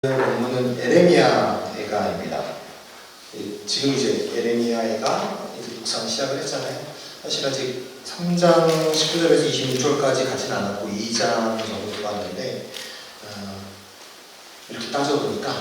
본문은 에레미야애가입니다. 지금 이제 에레미야애가 이제 묵상 시작을 했잖아요. 사실 아직 3장 19절에서 26절까지 가진 않았고 2장 정도 들어갔는데 이렇게 따져보니까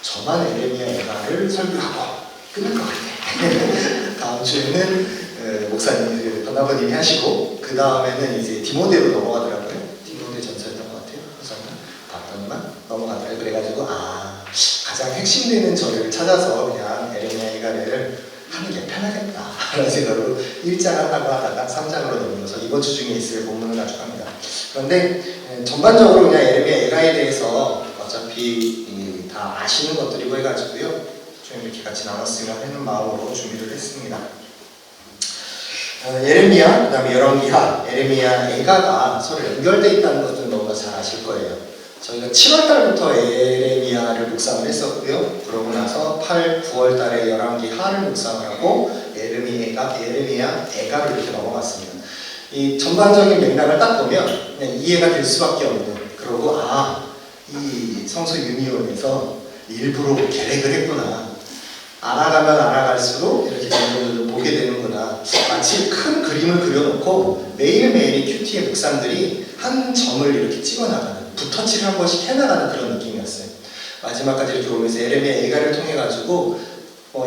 저만 에레미야애가를 설교하고 끝날 것 같아요. 다음 주에는 목사님, 변화버님이 하시고 그 다음에는 이제 디모데로 넘어가더라고요. 디모데 전서였던 것 같아요. 저는 봤더니만 넘어가더라고요. 그래가지고 가장 핵심되는 저를 찾아서 그냥 에레미야애가를 하는 게 편하겠다 라는 생각으로 1장을 하고 하다가 3장으로 넘어서 이번 주 중에 있을 본문을 가져갑니다. 그런데 전반적으로 그냥 에레미야애가에 대해서 어차피 다 아시는 것들이고 해가지고요, 좀 이렇게 같이 나눴으면 하는 마음으로 준비를 했습니다. 예레미야, 그 다음에 열왕기하, 에레미야, 애가가 서로 연결되어 있다는 것은 너무나 잘 아실 거예요. 저희가 7월달부터 에레미야를 묵상을 했었고요. 그러고 나서 8, 9월달에 열왕기하를 묵상을 하고 에레미야, 애가로 이렇게 넘어갔습니다. 이 전반적인 맥락을 딱 보면 그냥 이해가 될 수밖에 없는, 그러고 이 성서 유니온에서 일부러 계획을 했구나, 알아가면 알아갈수록 이렇게 정보들을 보게 되는구나, 마치 큰 그림을 그려놓고 매일매일의 큐티의 묵상들이 한 점을 이렇게 찍어나가는, 붓터치를 한 번씩 해나가는 그런 느낌이었어요. 마지막까지 이렇게 보면서 에레미야 애가를 통해가지고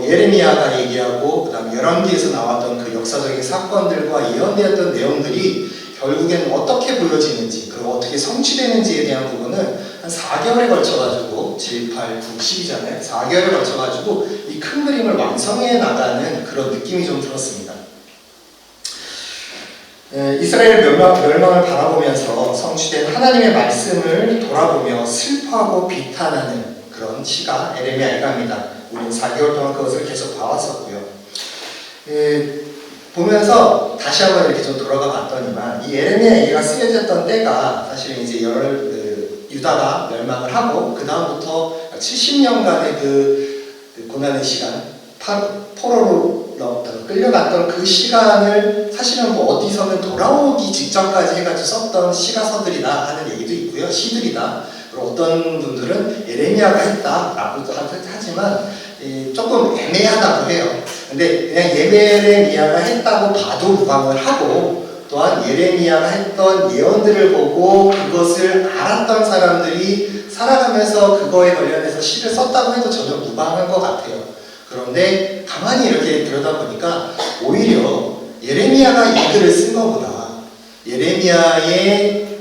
예레미야가 얘기하고 그 다음 열왕기에서 나왔던 그 역사적인 사건들과 예언되었던 내용들이 결국엔 어떻게 보여지는지, 그리고 어떻게 성취되는지에 대한 부분을 한 4개월에 걸쳐가지고 7, 8, 9, 10이잖아요. 4개월에 걸쳐가지고 이 큰 그림을 완성해 나가는 그런 느낌이 좀 들었습니다. 이스라엘 멸망을 바라보면서 성취된 하나님의 말씀을 돌아보며 슬퍼하고 비탄하는 그런 시가 에레미야 애가입니다. 우리는 4개월 동안 그것을 계속 봐왔었고요. 보면서 다시 한번 이렇게 좀 돌아가 봤더니만 이 에레미야 애가가 쓰여졌던 때가 사실은 이제 유다가 멸망을 하고 그 다음부터 70년간의 그 고난의 시간, 포로로 끌려갔던 그 시간을 사실은 어디서는 돌아오기 직전까지 해가지고 썼던 시가서들이다 하는 얘기도 있고요. 시들이다. 그리고 어떤 분들은 에레미야가 했다라고도 하지만 조금 애매하다고 해요. 근데 그냥 예레미야가 했다고 봐도 무방을 하고, 또한 예레미야가 했던 예언들을 보고 그것을 알았던 사람들이 살아가면서 그거에 관련해서 시를 썼다고 해도 전혀 무방한 것 같아요. 그런데 가만히 이렇게 들여다보니까 오히려 예레미야가 이 글을 쓴 것보다 예레미야의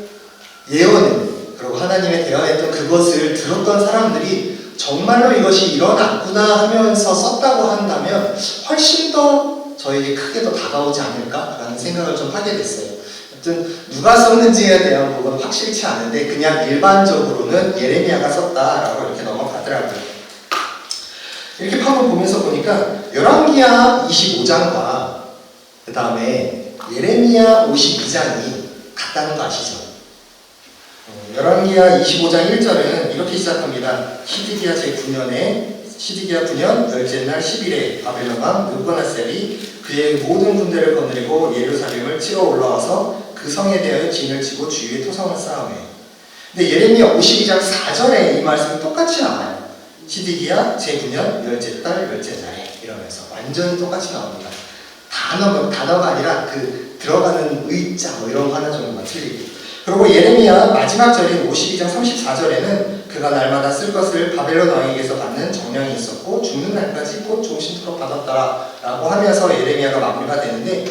예언을, 그리고 하나님의 대화했던 그것을 들었던 사람들이 정말로 이것이 일어났구나 하면서 썼다고 한다면 훨씬 더 저에게 크게 더 다가오지 않을까라는 생각을 좀 하게 됐어요. 아무튼 누가 썼는지에 대한 부분은 확실치 않은데 그냥 일반적으로는 예레미야가 썼다라고 이렇게 넘어가더라고요. 이렇게 한번 보면서 보니까 열왕기하 25장과 그 다음에 예레미야 52장이 같다는 거 아시죠? 열왕기하 25장 1절은 이렇게 시작합니다. 시드기야 시드기야 9년 열째 날 10일에 바벨론 왕 느부갓네살이 그의 모든 군대를 거느리고 예루살렘을 치러 올라와서 그 성에 대하여 진을 치고 주위에 토성을 쌓으며. 근데 예레미야 52장 4절에 이 말씀이 똑같이 나와요. 시드기야 제9년 열째 달 열째 날에 이러면서 완전히 똑같이 나옵니다. 단어가 아니라 그 들어가는 의자 이런 거 하나 정도만 틀리고. 그리고 예레미야 마지막 절인 52장 34절에는 그가 날마다 쓸 것을 바벨론 왕에게서 받는 정령이 있었고 죽는 날까지 곧 종신토록 받았더라 라고 하면서 예레미야가 마무리가 되는데,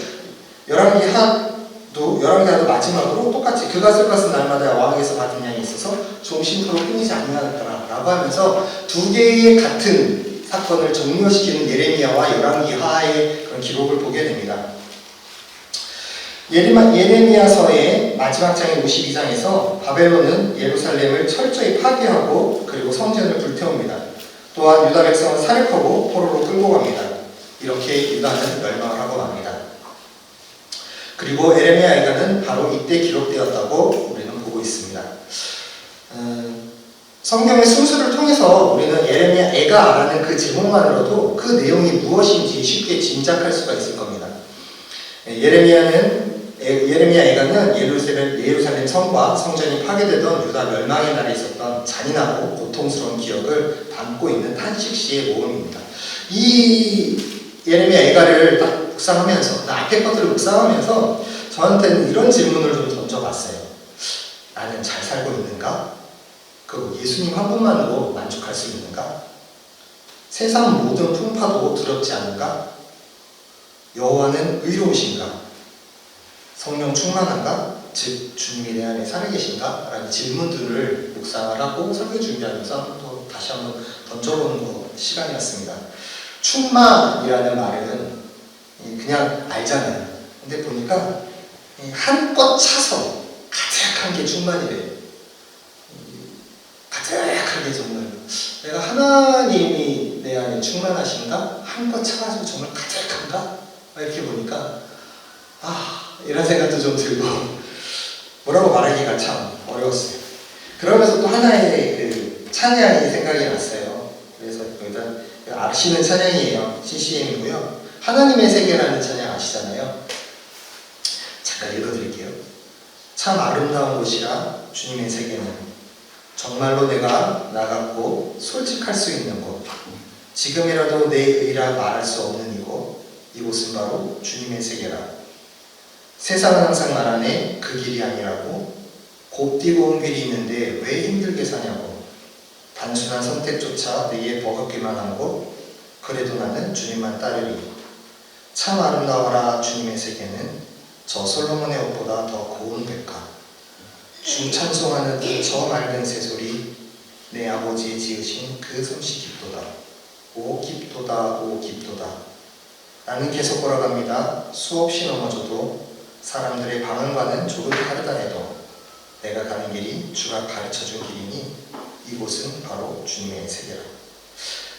열왕기하도 마지막으로 똑같이 그가 쓸 것은 날마다 왕에게서 받은 양이 있어서 종신토록 끊이지 아니하더라 라고 하면서 두 개의 같은 사건을 종료시키는 예레미야와 열왕기하의 그런 기록을 보게 됩니다. 예레미야서의 마지막 장인 52장에서 바벨론은 예루살렘을 철저히 파괴하고 그리고 성전을 불태웁니다. 또한 유다 백성을 살해하고 포로로 끌고 갑니다. 이렇게 유다는 멸망을 하고 맙니다. 그리고 에레미야 애가는 바로 이때 기록되었다고 우리는 보고 있습니다. 성경의 순수를 통해서 우리는 에레미야 애가라는 그 제목만으로도 그 내용이 무엇인지 쉽게 짐작할 수가 있을 겁니다. 예레미야는 예레미야 애가는 예루살렘 성과 성전이 파괴되던 유다 멸망의 날에 있었던 잔인하고 고통스러운 기억을 담고 있는 탄식시의 모음입니다. 이 예레미야 애가를 딱 묵상하면서, 앞에 것들을 묵상하면서 저한테는 이런 질문을 좀 던져봤어요. 나는 잘 살고 있는가? 그 예수님 한 분만으로 만족할 수 있는가? 세상 모든 풍파도 두렵지 않은가? 여호와는 의로우신가? 성령 충만한가? 즉 주님이 내 안에 살아계신가? 라는 질문들을 묵상을 하고 설교 준비하면서 또 다시 한번 던져보는 시간이었습니다. 충만이라는 말은 그냥 알잖아요. 근데 보니까 한껏 차서 가득한 게 충만이래요. 가득하게 정말 내가 하나님이 내 안에 충만하신가? 한껏 차가지고 정말 가득한가? 이렇게 보니까 이런 생각도 좀 들고 뭐라고 말하기가 참 어려웠어요. 그러면서 또 하나의 그 찬양이 생각이 났어요. 그래서 여기다 아시는 찬양이에요. CCM이고요. 하나님의 세계라는 찬양 아시잖아요. 잠깐 읽어드릴게요. 참 아름다운 곳이라 주님의 세계는 정말로 내가 나갔고 솔직할 수 있는 곳, 지금이라도 내 의라 말할 수 없는 이곳은 바로 주님의 세계라. 세상은 항상 말하네 그 길이 아니라고, 곱디고 온 길이 있는데 왜 힘들게 사냐고, 단순한 선택조차 내게 버겁기만 한 곳, 그래도 나는 주님만 따르리. 참 아름다워라 주님의 세계는 저 솔로몬의 옷보다 더 고운 백화, 주 찬송하는 저 맑은 새소리, 내 아버지의 지으신 그 솜씨 깊도다. 오 깊도다 오 깊도다. 나는 계속 걸어갑니다. 수없이 넘어져도 사람들의 방언과는 조금 다르다 해도 내가 가는 길이 주가 가르쳐준 길이니 이곳은 바로 주님의 세계라.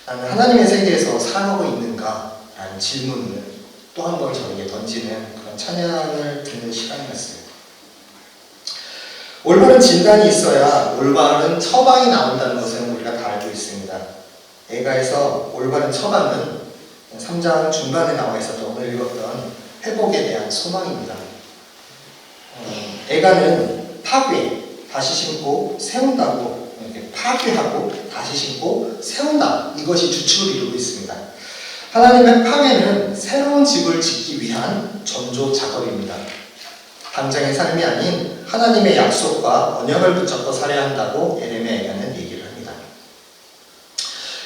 나는 하나님의 세계에서 살아가고 있는가? 라는 질문을 또 한 번 저에게 던지는 그런 찬양을 듣는 시간이었어요. 올바른 진단이 있어야 올바른 처방이 나온다는 것은 우리가 다 알고 있습니다. 애가에서 올바른 처방은 3장 중반에 나와 있었던 오늘 읽었던 회복에 대한 소망입니다. 애가는 파괴, 다시 심고 세운다고, 이렇게 파괴하고 다시 심고 세운다, 이것이 주축을 이루고 있습니다. 하나님의 파괴는 새로운 집을 짓기 위한 전조 작업입니다. 당장의 삶이 아닌 하나님의 약속과 언약을 붙잡고 살아야 한다고 예레미야에게는 얘기를 합니다.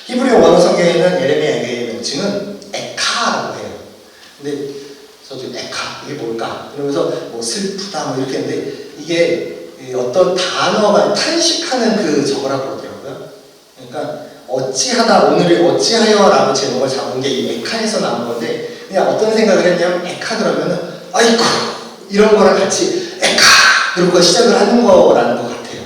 히브리어 원어 성경에는 예레미야의 명칭은 에카라고 해요. 근데 저도 에카, 이게 뭘까? 그러면서 뭐 슬프다 뭐 이렇게 했는데 이게 어떤 단어가 탄식하는 그 저거라고 그러더라고요. 그러니까 어찌하다, 오늘의 어찌하여라고 제목을 잡은 게 이 에카에서 나온 건데, 그냥 어떤 생각을 했냐면 에카 그러면은 아이고 이런 거랑 같이 에카 그러고 시작을 하는 거라는 것 같아요.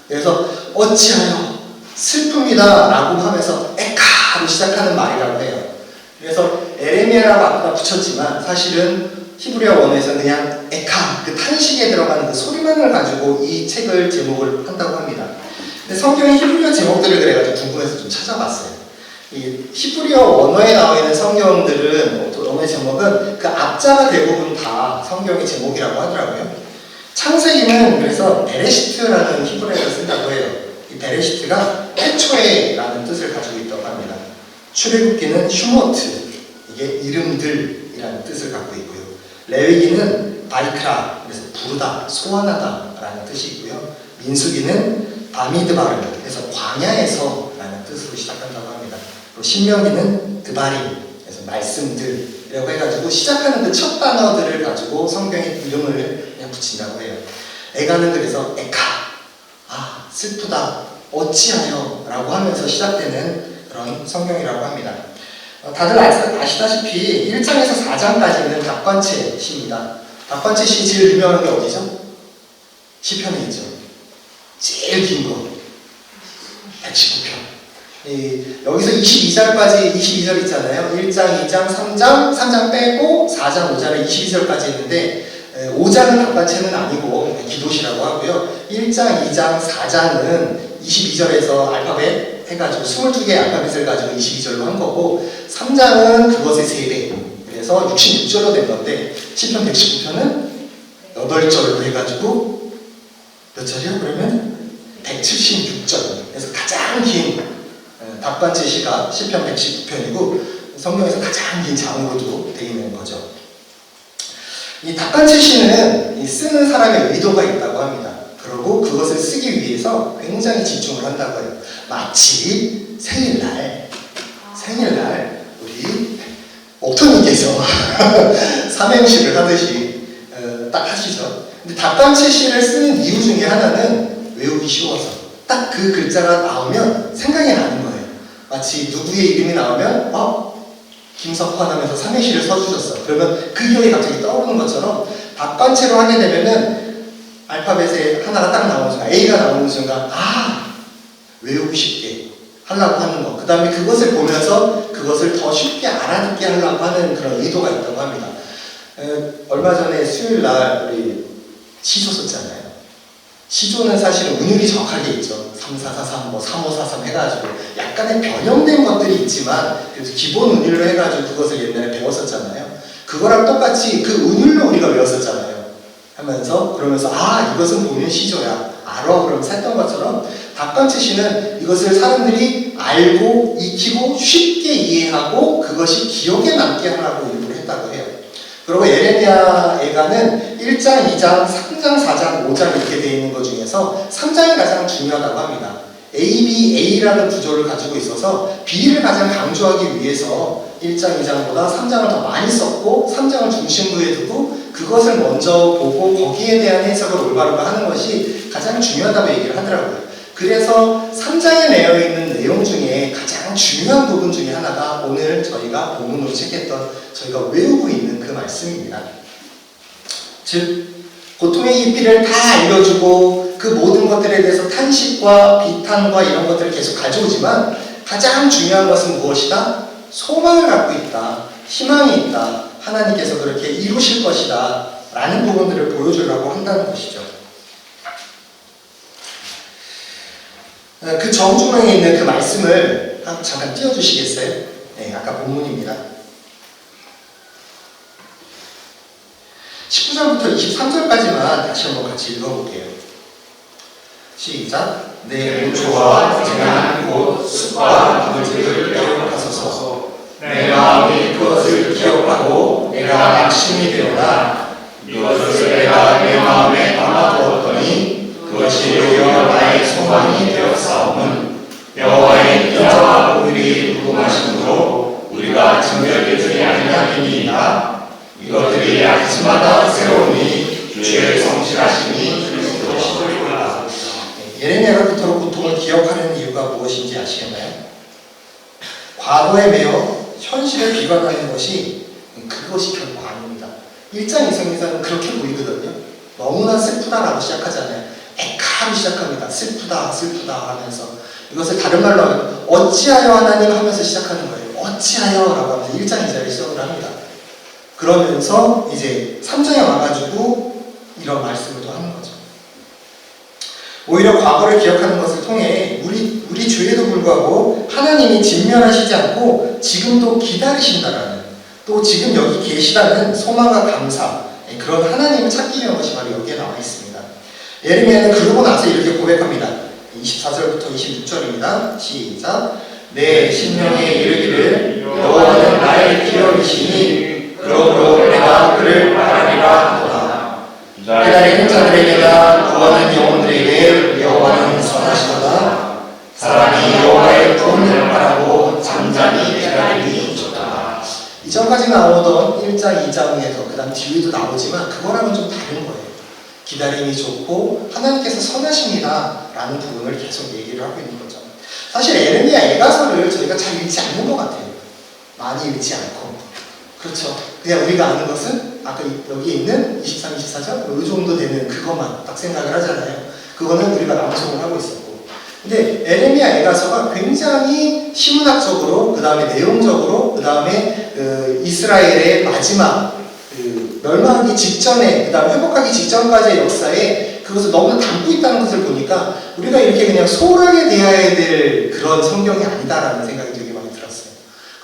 그래서 어찌하여 슬픕니다 라고 하면서 에카로 시작하는 말이라고 해요. 그래서 에레미야라고 아까 붙였지만 사실은 히브리어 원어에서는 그냥 에카, 그 탄식에 들어가는 그 소리만을 가지고 이 책을 제목을 한다고 합니다. 근데 성경의 히브리어 제목들을 그래가지고 궁금해서 좀 찾아봤어요. 이 히브리어 원어에 나와 있는 성경들은, 언어의 제목은 그 앞자가 대부분 다 성경의 제목이라고 하더라고요. 창세기는 그래서 베레시트라는 히브리어를 쓴다고 해요. 이 베레시트가 태초에라는 뜻을 가지고 있다고 합니다. 출애굽기는 슈모트, 이게 이름들이라는 뜻을 갖고 있고요. 레위기는 바이크라, 그래서 부르다, 소환하다 라는 뜻이 있고요. 민수기는 바미드바르, 그래서 광야에서라는 뜻으로 시작한다고 합니다. 그리고 신명기는 드바림, 그래서 말씀들이라고 해가지고 시작하는 그 첫 단어들을 가지고 성경의 이름을 그냥 붙인다고 해요. 애가는 그래서 에카, 슬프다, 어찌하여 라고 하면서 시작되는 그런 성경이라고 합니다. 다들 아시다시피 1장에서 4장까지는 답관체 시입니다. 답관체 시 제일 유명한 게 어디죠? 시편에 있죠. 제일 긴 거 119편. 여기서 22절까지 22절 있잖아요. 1장, 2장, 3장 빼고 4장, 5장에 22절까지 있는데 5장은 답관체는 아니고 기도시라고 하고요. 1장, 2장, 4장은 22절에서 알파벳 해가지고 22개의 알파벳을 가지고 22절로 한 거고, 3장은 그것의 3배, 그래서 66절로 된 건데 시편 119편은 8절로 해가지고 몇 절이야 그러면? 176절. 그래서 가장 긴 답관체 시가 시편 119편이고 성경에서 가장 긴 장으로도 되어 있는 거죠. 이 답관체 시는 쓰는 사람의 의도가 있다고 합니다. 그리고 그것을 쓰기 위해서 굉장히 집중을 한다고 해요. 마치 생일날 우리 옥토님께서 삼행시를 하듯이 딱 하시죠. 근데 답관체 시를 쓰는 이유 중에 하나는 외우기 쉬워서 딱 그 글자가 나오면 생각이 나는 거예요. 마치 누구의 이름이 나오면 김석환 하면서 삼행시를 써주셨어. 그러면 그 기억이 갑자기 떠오르는 것처럼 답관체로 하게 되면은 알파벳에 하나가 딱 나오는 순간, A가 나오는 순간 외우고 싶게 하려고 하는 거. 그 다음에 그것을 보면서 그것을 더 쉽게 알아듣게 하려고 하는 그런 의도가 있다고 합니다. 얼마 전에 수요일날 우리 시조 썼잖아요. 시조는 사실은 운율이 정확하게 있죠. 3443, 3543 해가지고 약간의 변형된 것들이 있지만 그래서 기본 운율로 해가지고 그것을 옛날에 배웠었잖아요. 그거랑 똑같이 그 운율로 우리가 외웠었잖아요. 하면서 그러면서 이것은 보면 시조야. 알아. 그럼 했던 것처럼 답관체 시는 이것을 사람들이 알고 익히고 쉽게 이해하고 그것이 기억에 남게 하려고 일부러 했다고 해요. 그리고 예레미야 애가는 1장, 2장, 3장, 4장, 5장 이렇게 되어 있는 것 중에서 3장이 가장 중요하다고 합니다. A, B, A라는 구조를 가지고 있어서 B를 가장 강조하기 위해서 1장, 2장보다 3장을 더 많이 썼고 3장을 중심부에 두고 그것을 먼저 보고 거기에 대한 해석을 올바르게 하는 것이 가장 중요하다고 얘기를 하더라고요. 그래서 3장에 내어 있는 내용 중에 가장 중요한 부분 중에 하나가 오늘 저희가 본문으로 책했던 저희가 외우고 있는 그 말씀입니다. 즉 고통의 깊이를 다 알려주고 그 모든 것들에 대해서 탄식과 비탄과 이런 것들을 계속 가져오지만 가장 중요한 것은 무엇이다? 소망을 갖고 있다. 희망이 있다. 하나님께서 그렇게 이루실 것이다. 라는 부분들을 보여주려고 한다는 것이죠. 그 정중앙에 있는 그 말씀을 잠깐 띄워주시겠어요? 네, 아까 본문입니다. 19절부터 23절까지만 다시 한번 같이 읽어볼게요. 시작. 내 무초와 쟁한 곳 숲과 물들을 기억하소서. 내 마음이 그것을 기억하고 내가 낙심이 되었다. 이것을 내가 내 마음에 담아두었더니 그것이 여호와 나의 소망이 되었사오는 여호와의 인자와 우리 무궁하심으로 우리가 정결되지 아니하니이다. 이것들이 아침마다 새로우니 주의 성실하심이 그리스도시로다. 예레미야가 그토록 고통을 기억하는 이유가 무엇인지 아시겠나요? 과거에 매여 현실을 비관하는 것이 그것이 결코 아닙니다. 1장 2성에서는 그렇게 보이거든요. 너무나 슬프다라고 시작하잖아요. 액하로 시작합니다. 슬프다 하면서 이것을 다른 말로 하면 어찌하여 하나님 하면서 시작하는 거예요. 어찌하여 라고 하면서 1장 2절에 시작을 합니다. 그러면서 이제 3장에 와가지고 이런 말씀을 또 하는 거죠. 오히려 과거를 기억하는 것을 통해 우리 죄에도 불구하고 하나님이 진멸하시지 않고 지금도 기다리신다라는, 또 지금 여기 계시다는 소망과 감사, 그런 하나님을 찾기 위한 것이 바로 여기에 나와 있습니다. 예레미야는 그러고 나서 이렇게 고백합니다. 24절부터 26절입니다. 시작. 내 심령에 이르기를 여호와는 나의 기업이시니 그러므로 내가 그를 바라리라 하도다. 기다리는 자들에게나 구하는 영혼들에게 여호와는 선하시도다. 사람이 여호와의 구원을 바라고 잠잠히 기다리니 좋다. 이전까지 나오던 1장, 2장에서 그 다음 뒤에도 나오지만 그거랑은 좀 다른 거예요. 기다림이 좋고 하나님께서 선하십니다 라는 부분을 계속 얘기를 하고 있는 거죠. 사실 예레미야 애가서를 저희가 잘 읽지 않는 것 같아요. 많이 읽지 않고. 그렇죠. 그냥 우리가 아는 것은 아까 여기 있는 23, 24절 이 정도 되는 그것만 딱 생각을 하잖아요. 그거는 우리가 낭송을 하고 있었고. 근데 예레미야 애가서가 굉장히 시문학적으로, 그 다음에 내용적으로, 그 다음에 이스라엘의 마지막 멸망하기 직전에, 그 다음에 회복하기 직전까지의 역사에 그것을 너무나 담고 있다는 것을 보니까 우리가 이렇게 그냥 소홀하게 대해야 될 그런 성경이 아니다라는 생각이 되게 많이 들었어요.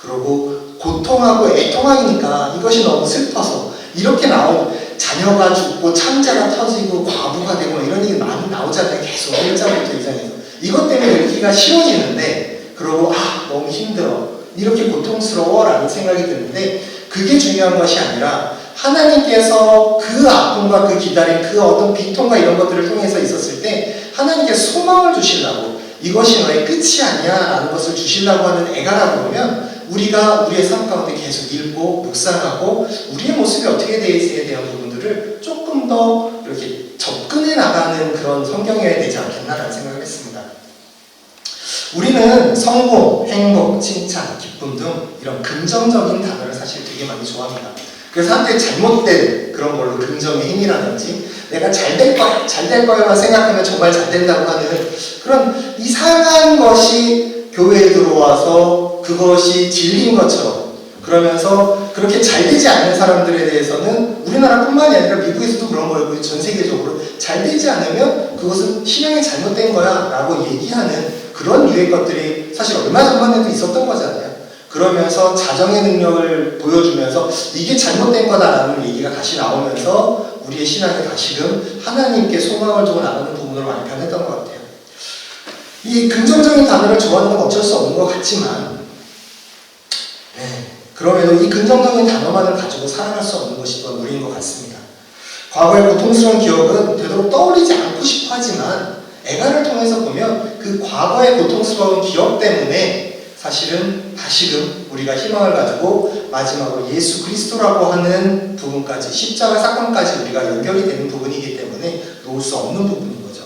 그리고 고통하고 애통하니까 이것이 너무 슬퍼서 이렇게 나온 자녀가 죽고 창자가 터지고 과부가 되고 이런 얘기 많이 나오잖아요. 계속 1장부터 2장에서. 이것 때문에 읽기가 쉬워지는데 그러고 너무 힘들어. 이렇게 고통스러워 라는 생각이 드는데 그게 중요한 것이 아니라 하나님께서 그 아픔과 그 기다림, 그 어떤 비통과 이런 것들을 통해서 있었을 때 하나님께서 소망을 주시려고 이것이 너의 끝이 아니야 라는 것을 주시려고 하는 애가라 그러면 우리가 우리의 삶 가운데 계속 읽고 묵상하고 우리의 모습이 어떻게 되어있어야 대한 부분들을 조금 더 이렇게 접근해 나가는 그런 성경이어야 되지 않겠나라는 생각을 했습니다. 우리는 성공, 행복, 칭찬, 기쁨 등 이런 긍정적인 단어를 사실 되게 많이 좋아합니다. 그래서 사람들이 잘못된 그런 걸로 긍정의 힘이라든지 내가 잘 될 거야만 생각하면 정말 잘 된다고 하는 그런 이상한 것이 교회에 들어와서 그것이 진리인 것처럼 그러면서 그렇게 잘 되지 않는 사람들에 대해서는 우리나라뿐만이 아니라 미국에서도 그런 거고 전 세계적으로 잘 되지 않으면 그것은 신앙이 잘못된 거야 라고 얘기하는 그런 유의 것들이 사실 얼마 전만 해도 있었던 거잖아요. 그러면서 자정의 능력을 보여주면서 이게 잘못된 거다라는 얘기가 다시 나오면서 우리의 신앙이 다시금 하나님께 소망을 두고 나가는 부분으로 많이 변했던 것 같아요. 이 긍정적인 단어를 좋아하는 건 어쩔 수 없는 것 같지만 그럼에도 이 긍정적인 단어만을 가지고 살아갈 수 없는 것이 또한 우리인 것 같습니다. 과거의 고통스러운 기억은 되도록 떠올리지 않고 싶어 하지만 애가를 통해서 보면 그 과거의 고통스러운 기억 때문에 사실은 다시금 우리가 희망을 가지고 마지막으로 예수 그리스도라고 하는 부분까지 십자가 사건까지 우리가 연결이 되는 부분이기 때문에 놓을 수 없는 부분인 거죠.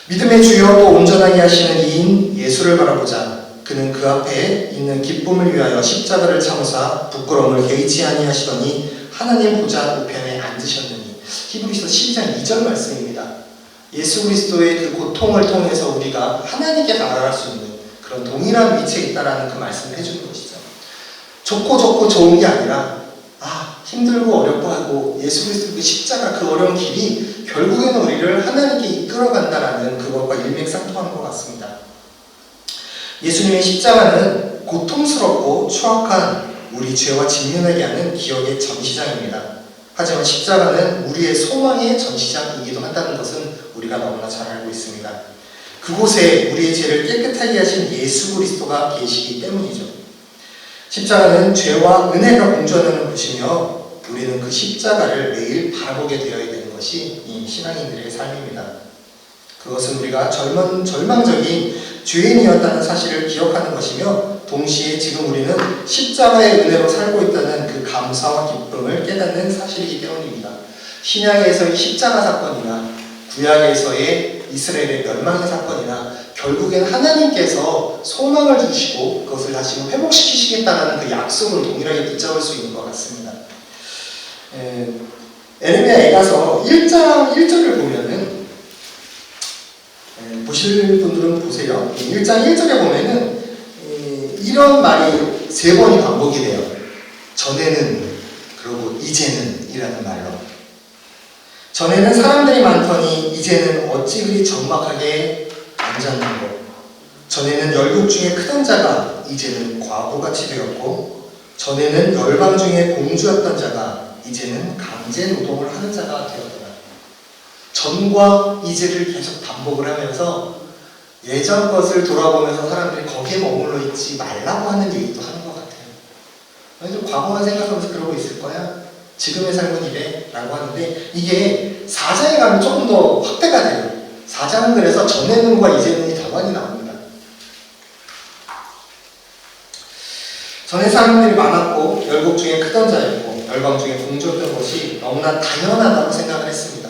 믿음의 주요 또 온전하게 하시는 이인 예수를 바라보자. 그는 그 앞에 있는 기쁨을 위하여 십자가를 참으사 부끄러움을 개의치 아니하시더니 하나님 보좌 우편에 앉으셨느니. 히브리서 12장 2절 말씀입니다. 예수 그리스도의 그 고통을 통해서 우리가 하나님께 다가갈 수 있는 그런 동일한 위치에 있다라는 그 말씀을 해주는 것이죠. 좋고 좋은 게 아니라 힘들고 어렵고 하고 예수 그리스도 그 십자가 그 어려운 길이 결국에는 우리를 하나님께 이끌어간다라는 그것과 일맥상통하는 것 같습니다. 예수님의 십자가는 고통스럽고 추악한 우리 죄와 직면하게 하는 기억의 전시장입니다. 하지만 십자가는 우리의 소망의 전시장이기도 한다는 것은 우리가 너무나 잘 알고 있습니다. 그곳에 우리의 죄를 깨끗하게 하신 예수 그리스도가 계시기 때문이죠. 십자가는 죄와 은혜가 공존하는 곳이며 우리는 그 십자가를 매일 바라보게 되어야 되는 것이 이 신앙인들의 삶입니다. 그것은 우리가 절망적인 죄인이었다는 사실을 기억하는 것이며 동시에 지금 우리는 십자가의 은혜로 살고 있다는 그 감사와 기쁨을 깨닫는 사실이기 때문입니다. 신약에서의 십자가 사건이나 구약에서의 이스라엘의 멸망의 사건이나 결국엔 하나님께서 소망을 주시고 그것을 다시 회복시키시겠다는 그 약속을 동일하게 붙잡을 수 있는 것 같습니다. 에레미야에 가서 1장 1절을 보면은 보실 분들은 보세요. 1장 1절에 보면은 이런 말이 3번이 반복이 돼요. 전에는 그리고 이제는 이라는 말로. 전에는 사람들이 많더니 이제는 어찌 그리 적막하게 앉았는고. 전에는 열국 중에 크던 자가 이제는 과부같이 되었고 전에는 열방 중에 공주였던 자가 이제는 강제 노동을 하는 자가 되었더라. 전과 이제를 계속 반복을 하면서 예전 것을 돌아보면서 사람들이 거기에 머물러 있지 말라고 하는 얘기도 하는 것 같아요. 좀 과거만 생각하면서 그러고 있을 거야. 지금의 삶은 이래 라고 하는데 이게 4장에 가면 조금 더 확대가 돼요. 4장은 그래서 전에는과 이제는이 더 많이 나옵니다. 전에 사람들이 많았고 열국 중에 크던 자였고 열방 중에 공주였던 것이 너무나 당연하다고 생각을 했습니다.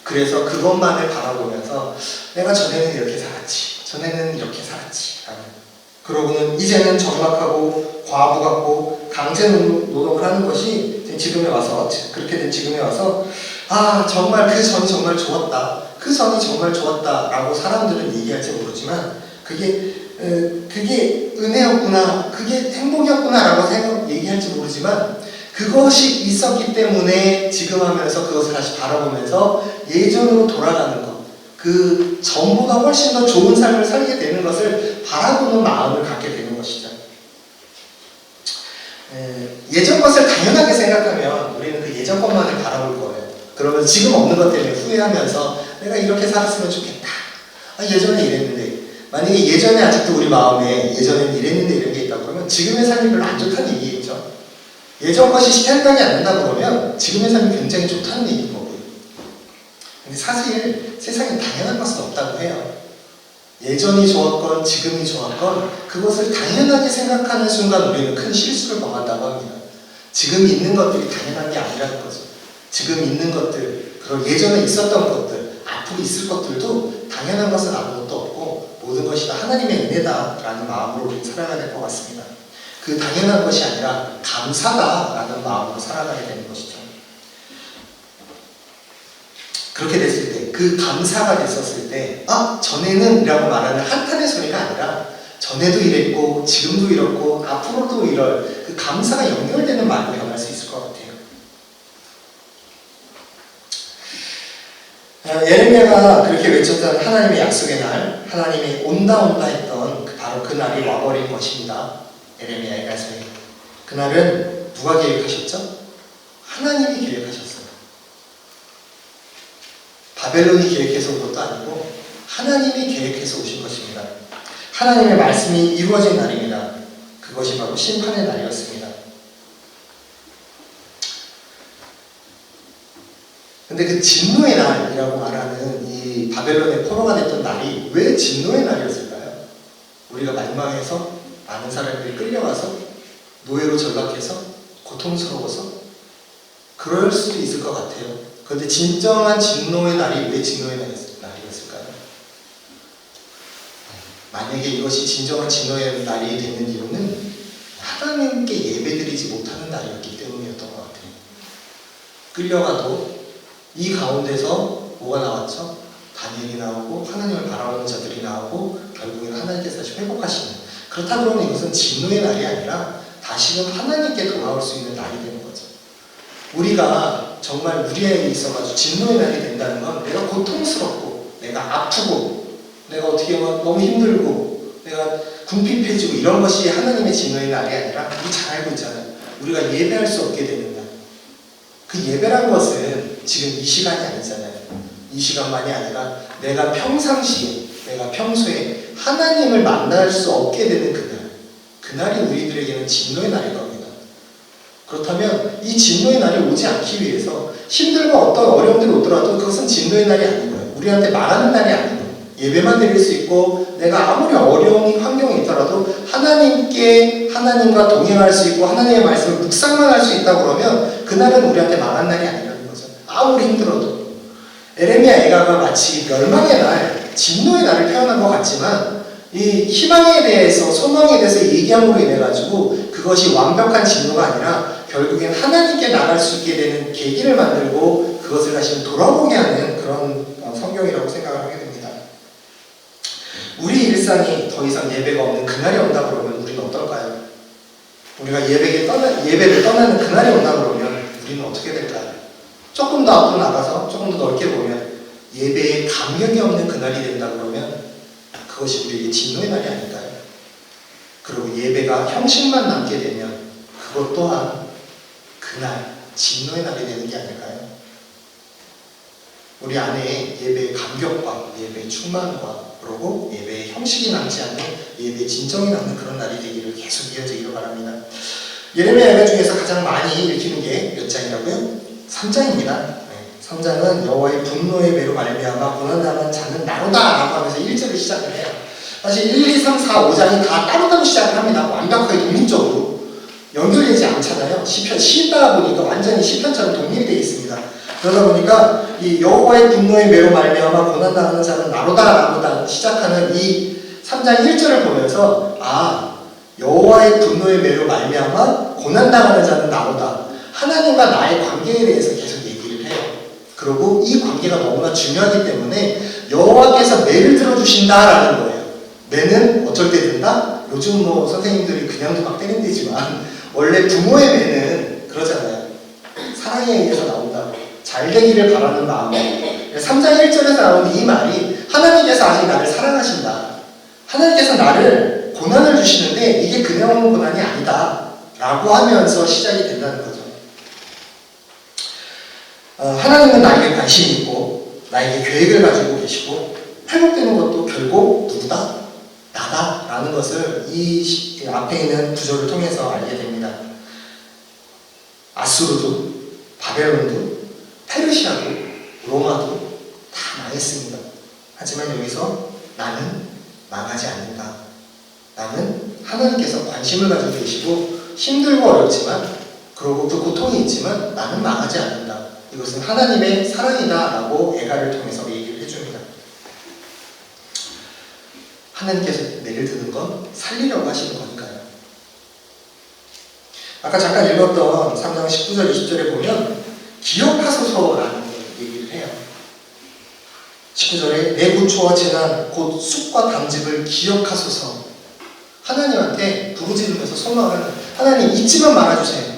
그래서 그것만을 바라보면서 내가 전에는 이렇게 살았지, 전에는 이렇게 살았지 라는. 그러고는 이제는 적막하고 과부 같고 강제 노동을 하는 것이 지금에 와서, 그렇게 된 지금에 와서 정말 그 전이 정말 좋았다, 그 전이 정말 좋았다 라고 사람들은 얘기할지 모르지만 그게 은혜였구나, 그게 행복이었구나 라고 얘기할지 모르지만 그것이 있었기 때문에 지금 하면서 그것을 다시 바라보면서 예전으로 돌아가는 것, 그 전보다 훨씬 더 좋은 삶을 살게 되는 것을 바라보는 마음을 갖게 되는 것이죠. 예전 것을 당연하게 생각하면 우리는 그 예전 것만을 바라볼 거예요. 그러면 지금 없는 것 때문에 후회하면서 내가 이렇게 살았으면 좋겠다. 예전에 이랬는데, 만약에 예전에 아직도 우리 마음에 예전엔 이랬는데 이런 게 있다 그러면 지금의 삶이 별로 안 좋다는 얘기겠죠. 예전 것이 생각이 안 난다 그러면 지금의 삶이 굉장히 좋다는 얘기인 거고요. 근데 사실 세상에 당연한 것은 없다고 해요. 예전이 좋았건 지금이 좋았건 그것을 당연하게 생각하는 순간 우리는 큰 실수를 범한다고 합니다. 지금 있는 것들이 당연한 게 아니라는 거죠. 지금 있는 것들, 그리고 예전에 있었던 것들, 앞으로 있을 것들도 당연한 것은 아무것도 없고 모든 것이 다 하나님의 은혜다라는 마음으로 우리는 살아가야 될 것 같습니다. 그 당연한 것이 아니라 감사다라는 마음으로 살아가야 되는 것이죠. 그렇게 됐을 때, 그 감사가 됐었을 때, 전에는 이라고 말하는 한탄의 소리가 아니라 전에도 이랬고 지금도 이렇고 앞으로도 이럴 그 감사가 연결되는 말로 변할 수 있을 것 같아요. 예레미야가 그렇게 외쳤던 하나님의 약속의 날, 하나님이 온다 했던 바로 그 날이 와버린 것입니다. 예레미야의 가슴에. 그날은 누가 계획하셨죠? 하나님이 계획하셨어요. 바벨론이 계획해서 온 것도 아니고 하나님이 계획해서 오신 것입니다. 하나님의 말씀이 이루어진 날입니다. 그것이 바로 심판의 날이었습니다. 근데 그 진노의 날이라고 말하는 이 바벨론의 포로가 됐던 날이 왜 진노의 날이었을까요? 우리가 만망해서 많은 사람들이 끌려가서 노예로 전락해서 고통스러워서 그럴 수도 있을 것 같아요. 그런데 진정한 진노의 날이 왜 진노의 날이었을까요? 만약에 이것이 진정한 진노의 날이 되는 이유는 하나님께 예배드리지 못하는 날이었기 때문이었던 것 같아요. 끌려가도 이 가운데서 뭐가 나왔죠? 다니엘이 나오고 하나님을 바라보는 자들이 나오고 결국에는 하나님께서 다시 회복하시는, 그렇다 그러면 이것은 진노의 날이 아니라 다시금 하나님께 돌아올 수 있는 날이 되는 거죠. 우리가 정말 우리에게 있어가지고 진노의 날이 된다는 건 내가 고통스럽고 내가 아프고 내가 어떻게 보면 너무 힘들고 내가 궁핍해지고 이런 것이 하나님의 진노의 날이 아니라 우리 잘 알고 있잖아요. 우리가 예배할 수 없게 되는 날. 그 예배란 것은 지금 이 시간이 아니잖아요. 이 시간만이 아니라 내가 평상시에, 내가 평소에 하나님을 만날 수 없게 되는 그날. 그날이 우리들에게는 진노의 날일 겁니다. 그렇다면 이 진노의 날이 오지 않기 위해서 힘들고 어떤 어려움들이 오더라도 그것은 진노의 날이 아닌 거예요. 우리한테 말하는 날이 아닌 거예요. 예배만 드릴 수 있고 내가 아무리 어려운 환경이 있더라도 하나님과 동행할 수 있고 하나님의 말씀을 묵상만 할 수 있다고 그러면 그날은 우리한테 말한 날이 아니라는 거죠. 아무리 힘들어도. 에레미야 애가가 마치 멸망의 날, 진노의 날을 표현한 것 같지만 이 희망에 대해서, 소망에 대해서 얘기함으로 인해 가지고 그것이 완벽한 진노가 아니라 결국엔 하나님께 나갈 수 있게 되는 계기를 만들고 그것을 다시 돌아보게 하는 그런 성경이라고 생각을 하게 됩니다. 우리 일상이 더 이상 예배가 없는 그날이 온다 그러면 우리는 어떨까요? 우리가 예배를 떠나는 그날이 온다 그러면 우리는 어떻게 될까요? 조금 더 앞으로 나가서 조금 더 넓게 보면 예배에 감격이 없는 그날이 된다 그러면 그것이 우리에게 진노의 날이 아닐까요? 그리고 예배가 형식만 남게 되면 그것 또한 그날 진노의 날이 되는 게 아닐까요? 우리 안에 예배의 감격과 예배의 충만과 그리고 예배의 형식이 남지 않는 예배의 진정이 남는 그런 날이 되기를 계속 이어지기를 바랍니다. 예레미야 예배 중에서 가장 많이 읽히는 게 몇 장이라고요? 3장입니다. 3장은 여호와의 분노의 배로 말미암아 고난당한 자는 나로다 라고 하면서 1절을 시작을 해요. 사실 1, 2, 3, 4, 5장이 다 따로따로 시작을 합니다. 완벽하게 독립적으로 연결되지 않잖아요. 시편 시다 보니까 완전히 시편처럼 독립이 되어 있습니다. 그러다 보니까 이 여호와의 분노의 배로 말미암아 고난당하는 자는 나로다 라고 시작하는 이 3장 1절을 보면서 여호와의 분노의 배로 말미암아 고난당하는 자는 나로다. 하나님과 나의 관계에 대해서 계속 얘기를 해요. 그리고 이 관계가 너무나 중요하기 때문에 여호와께서 매를 들어주신다라는 거예요. 매는 어쩔 때 든다? 요즘 선생님들이 그냥도 막 때린대지만 원래 부모의 매는 그러잖아요. 사랑에 의해서 나온다고. 잘 되기를 바라는 마음. 3장 1절에서 나오는 이 말이 하나님께서 아직 나를 사랑하신다. 하나님께서 나를 고난을 주시는데 이게 그냥 오는 고난이 아니다. 라고 하면서 시작이 된다는 거죠. 하나님은 나에게 관심이 있고 나에게 계획을 가지고 계시고 회복되는 것도 결국 누구다? 나다 라는 것을 이 앞에 있는 구절을 통해서 알게 됩니다. 아수르도 바벨론도 페르시아도 로마도 다 망했습니다. 하지만 여기서 나는 망하지 않는다. 나는 하나님께서 관심을 가지고 계시고 힘들고 어렵지만 그리고 그 고통이 있지만 나는 망하지 않는다. 이것은 하나님의 사랑이다 라고 애가를 통해서 얘기를 해줍니다. 하나님께서 내를 드는 건 살리려고 하시는 거니까요. 아까 잠깐 읽었던 3장 19절 20절에 보면 기억하소서라는 얘기를 해요. 19절에 내 고초와 재난 곧 쑥과 담즙을 기억하소서. 하나님한테 부르짖으면서 소망을 하나님 잊지만 말아주세요.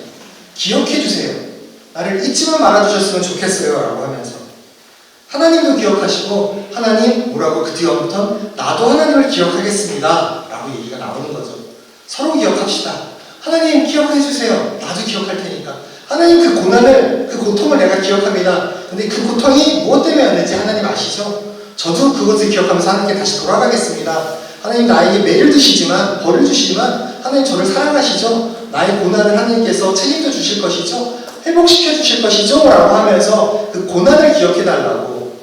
기억해주세요. 나를 잊지만 말아주셨으면 좋겠어요 라고 하면서 하나님도 기억하시고 하나님 뭐라고 그 뒤부터 나도 하나님을 기억하겠습니다 라고 얘기가 나오는 거죠. 서로 기억합시다. 하나님 기억해주세요. 나도 기억할 테니까. 하나님 그 고난을 그 고통을 내가 기억합니다. 근데 그 고통이 무엇 때문에 왔는지 하나님 아시죠? 저도 그것을 기억하면서 하나님께 다시 돌아가겠습니다. 하나님 나에게 매를 드시지만 벌을 주시지만 하나님 저를 사랑하시죠? 나의 고난을 하나님께서 책임져 주실 것이죠? 회복시켜 주실 것이죠? 라고 하면서 그 고난을 기억해 달라고.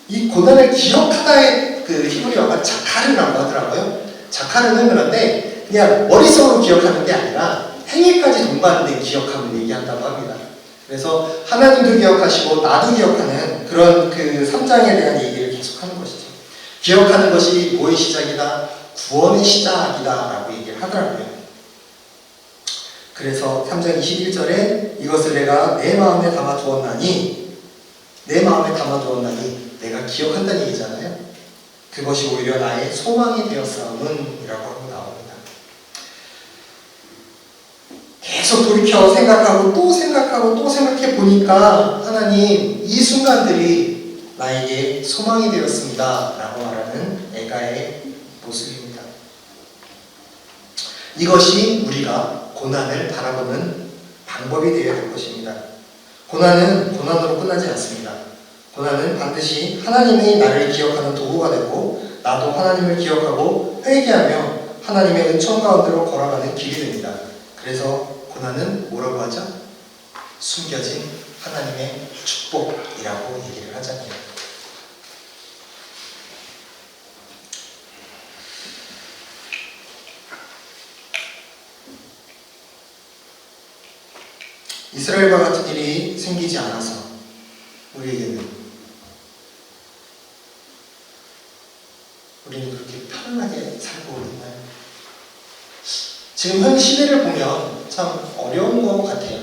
이 고난을 기억하다의 그 히브리어가 자카르라고 하더라고요. 자카르는 그런데 그냥 머릿속으로 기억하는 게 아니라 행위까지 동반된 기억함을 얘기한다고 합니다. 그래서 하나님도 기억하시고 나도 기억하는 그런 그 3장에 대한 얘기를 계속하는 것이죠. 기억하는 것이 뭐의 시작이다? 구원의 시작이다 라고 얘기를 하더라고요. 그래서 3장 21절에 이것을 내가 내 마음에 담아두었나니 내가 기억한다는 얘기잖아요. 그것이 오히려 나의 소망이 되었사오는 이라고 하고 나옵니다. 계속 돌이켜 생각하고 또 생각해 보니까 하나님 이 순간들이 나에게 소망이 되었습니다 라고 말하는 애가의 모습입니다. 이것이 우리가 고난을 바라보는 방법이 되어야 될 것입니다. 고난은 고난으로 끝나지 않습니다. 고난은 반드시 하나님이 나를 기억하는 도구가 되고 나도 하나님을 기억하고 회개하며 하나님의 은총 가운데로 걸어가는 길이 됩니다. 그래서 고난은 뭐라고 하죠? 숨겨진 하나님의 축복이라고 얘기를 하잖아요. 이스라엘과 같은 일이 생기지 않아서 우리는 그렇게 편안하게 살고 있나요? 지금 현 시대를 보면 참 어려운 것 같아요.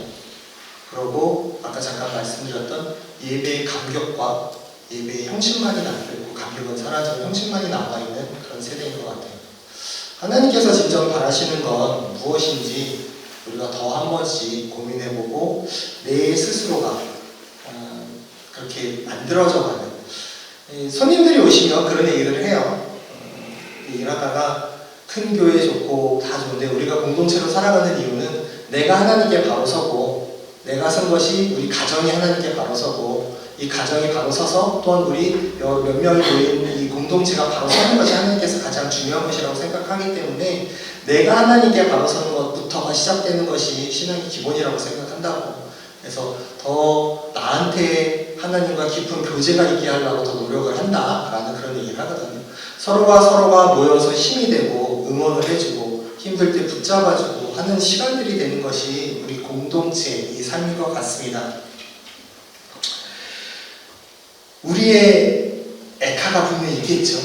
그리고 아까 잠깐 말씀드렸던 예배의 감격과 예배의 형식만이 남아있고 감격은 사라져 형식만이 남아있는 그런 세대인 것 같아요. 하나님께서 진정 바라시는 건 무엇인지 우리가 더 한 번씩 고민해보고 내 스스로가 그렇게 만들어져가는 손님들이 오시면 그런 얘기를 해요. 얘기를 하다가 큰 교회 좋고 다 좋은데 우리가 공동체로 살아가는 이유는 내가 하나님께 바로 서고 내가 선 것이 우리 가정이 하나님께 바로 서고 이 가정이 바로 서서 또한 우리 몇 명이 모인 이 공동체가 바로 서는 것이 하나님께서 가장 중요한 것이라고 생각하기 때문에 내가 하나님께 바로 서는 것부터가 시작되는 것이 신앙의 기본이라고 생각한다고. 그래서 더 나한테 하나님과 깊은 교제가 있게 하려고 더 노력을 한다라는 그런 얘기를 하거든요. 서로가 모여서 힘이 되고 응원을 해주고 힘들 때 붙잡아주고 하는 시간들이 되는 것이 우리 공동체의 삶인 것 같습니다. 우리의 에카가 분명히 있겠죠.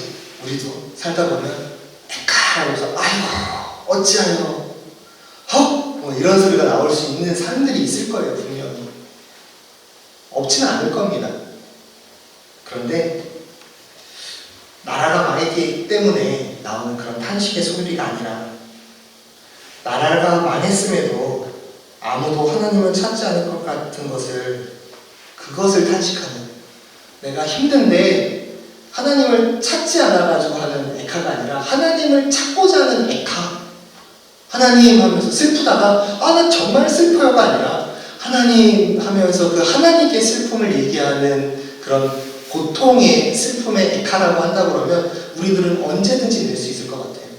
우리도 살다 보면 에카 하면서 아이고 어찌하여 뭐 이런 소리가 나올 수 있는 사람들이 있을 거예요. 분명히 없지는 않을 겁니다. 그런데 나라가 망했기 때문에 나오는 그런 탄식의 소리가 아니라 나라가 망했음에도 아무도 하나님을 찾지 않을 것 같은 그것을 탄식하는, 내가 힘든데 하나님을 찾지 않아가지고 하는 에카가 아니라 하나님을 찾고자 하는 에카. 하나님 하면서 슬프다가 나 정말 슬퍼요가 아니라 하나님 하면서 그 하나님께 슬픔을 얘기하는 그런 고통의 슬픔의 에카라고 한다 그러면 우리들은 언제든지 낼 수 있을 것 같아요.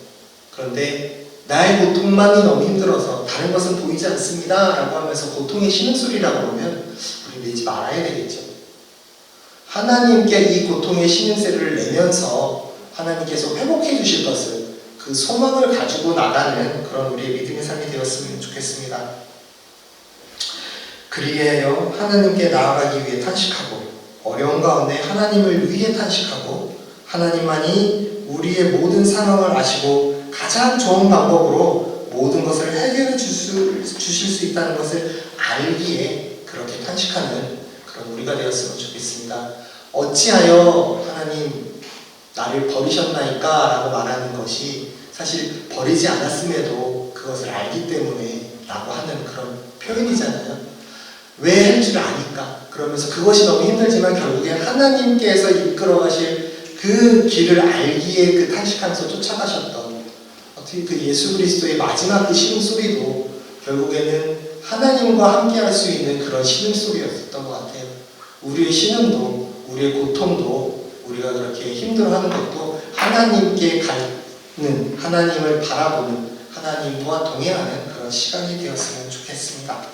그런데 나의 고통만이 너무 힘들어서 다른 것은 보이지 않습니다 라고 하면서 고통의 신음소리라고 그러면 우리 내지 말아야 되겠죠. 하나님께 이 고통의 신음소리를 내면서 하나님께서 회복해 주실 것을 그 소망을 가지고 나가는 그런 우리의 믿음의 삶이 되었으면 좋겠습니다. 그리하여 하나님께 나아가기 위해 탄식하고 어려운 가운데 하나님을 위해 탄식하고 하나님만이 우리의 모든 상황을 아시고 가장 좋은 방법으로 모든 것을 해결해 주실 수 있다는 것을 알기에 그렇게 탄식하는 그런 우리가 되었으면 좋겠습니다. 어찌하여 하나님 나를 버리셨나이까? 라고 말하는 것이 사실 버리지 않았음에도 그것을 알기 때문에 라고 하는 그런 표현이잖아요. 왜 할 줄 아니까? 그러면서 그것이 너무 힘들지만 결국에 하나님께서 이끌어 가실 그 길을 알기에 그 탄식하면서 쫓아가셨던 어떻게 그 예수 그리스도의 마지막 그 신음소리도 결국에는 하나님과 함께 할 수 있는 그런 신음소리였던 것 같아요. 우리의 신음도 우리의 고통도 우리가 그렇게 힘들어하는 것도 하나님께 가는 하나님을 바라보는 하나님과 동행하는 그런 시간이 되었으면 좋겠습니다.